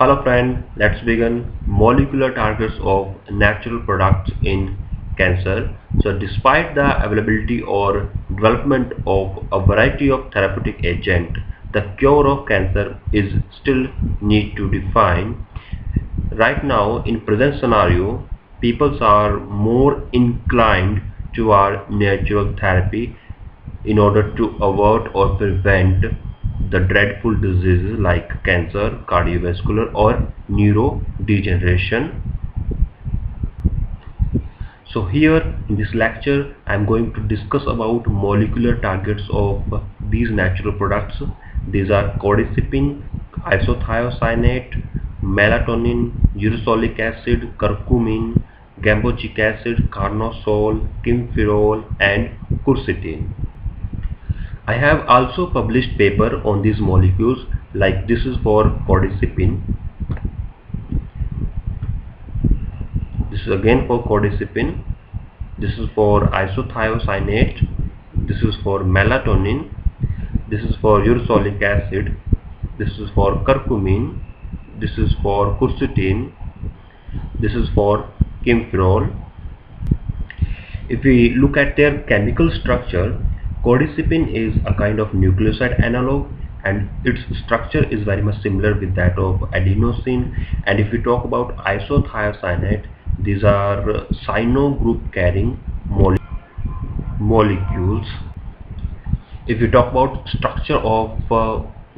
Hello friend, let's begin molecular targets of natural products in cancer. So despite the availability or development of a variety of therapeutic agents, the cure of cancer is still need to define. Right now in present scenario, people are more inclined toward natural therapy in order to avert or prevent the dreadful diseases like cancer, cardiovascular or neurodegeneration. So here in this lecture I am going to discuss about molecular targets of these natural products. These are codicipin, isothiocyanate, melatonin, urusolic acid, curcumin, gambogic acid, carnosol, kimferol and quercetin. I have also published paper on these molecules, like this is for codicipin. This is again for codicipin. This is for isothiocyanate. This is for melatonin. This is for urusolic acid. This is for curcumin. This is for quercetin. This is for kimferol. If we look at their chemical structure, codicipin is a kind of nucleoside analog and its structure is very much similar with that of adenosine. And if we talk about isothiocyanate, these are cyano group carrying molecules. If we talk about structure of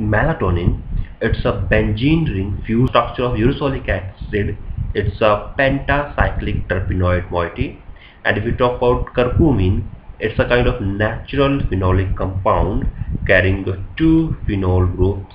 melatonin, it's a benzene ring fused structure of urusolic acid. It's a pentacyclic terpenoid moiety. And if we talk about curcumin, it's a kind of natural phenolic compound carrying the two phenol groups.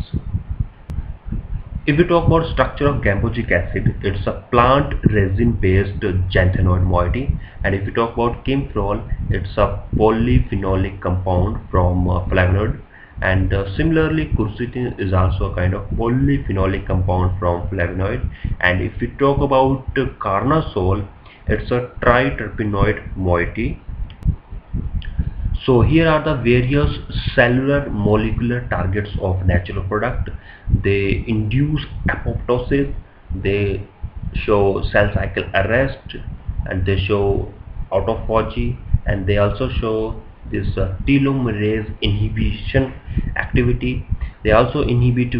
If we talk about structure of gambogic acid, it's a plant resin based xanthanoid moiety. And if we talk about kimferol, it's a polyphenolic compound from flavonoid. And similarly, quercetin is also a kind of polyphenolic compound from flavonoid. And if we talk about carnosol, it's a triterpenoid moiety. So here are the various cellular molecular targets of natural product. They induce apoptosis, they show cell cycle arrest, and they show autophagy, and they also show this telomerase inhibition activity. They also inhibit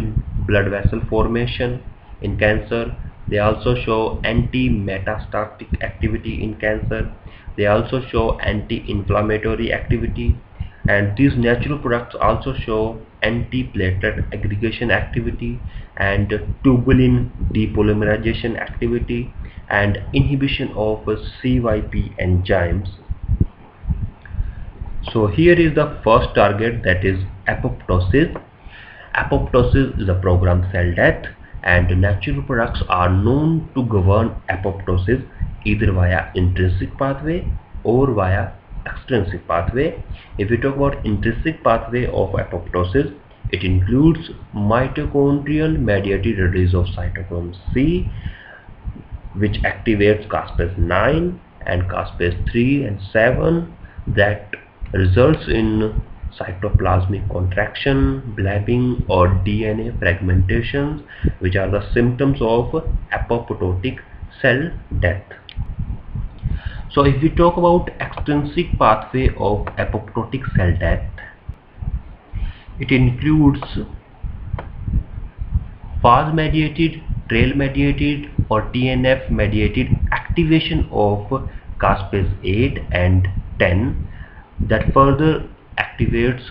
blood vessel formation in cancer. They also show anti-metastatic activity in cancer. They also show anti-inflammatory activity, and these natural products also show anti-platelet aggregation activity and tubulin depolymerization activity and inhibition of CYP enzymes. So here is the first target, that is apoptosis. Apoptosis is a programmed cell death, and natural products are known to govern apoptosis either via intrinsic pathway or via extrinsic pathway. If we talk about intrinsic pathway of apoptosis, it includes mitochondrial mediated release of cytochrome C, which activates caspase 9 and caspase 3 and 7, that results in cytoplasmic contraction, blabbing or DNA fragmentation, which are the symptoms of apoptotic cell death. So if we talk about extrinsic pathway of apoptotic cell death, it includes phase mediated, trail mediated or TNF mediated activation of caspase 8 and 10, that further activates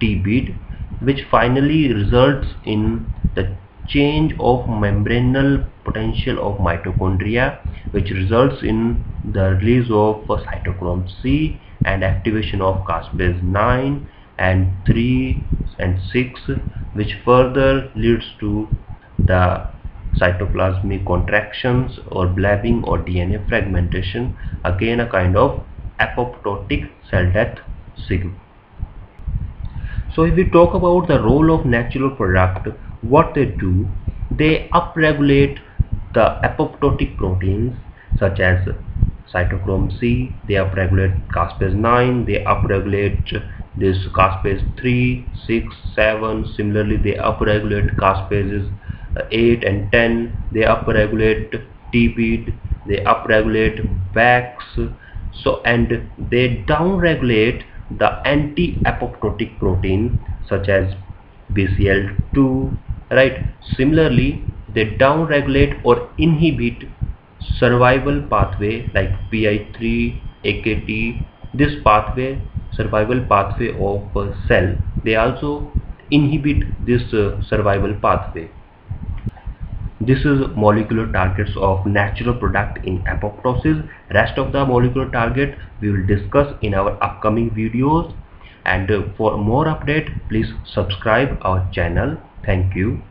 TBID, which finally results in the change of membranal potential of mitochondria, which results in the release of cytochrome C and activation of caspase 9 and 3 and 6, which further leads to the cytoplasmic contractions or blabbing or DNA fragmentation, again a kind of apoptotic cell death signal. So if we talk about the role of natural product, what they do, they upregulate the apoptotic proteins such as cytochrome C, they upregulate caspase 9, they upregulate this caspase 3, 6, 7, similarly they upregulate caspases 8 and 10, they upregulate TPID, they upregulate VAX, so and they downregulate the anti-apoptotic protein such as BCL2, right? Similarly, they downregulate or inhibit survival pathway like PI3, AKT. This pathway, survival pathway of cell, they also inhibit this survival pathway. This is molecular targets of natural product in apoptosis. Rest of the molecular target we will discuss in our upcoming videos, and for more update please subscribe our channel. Thank you.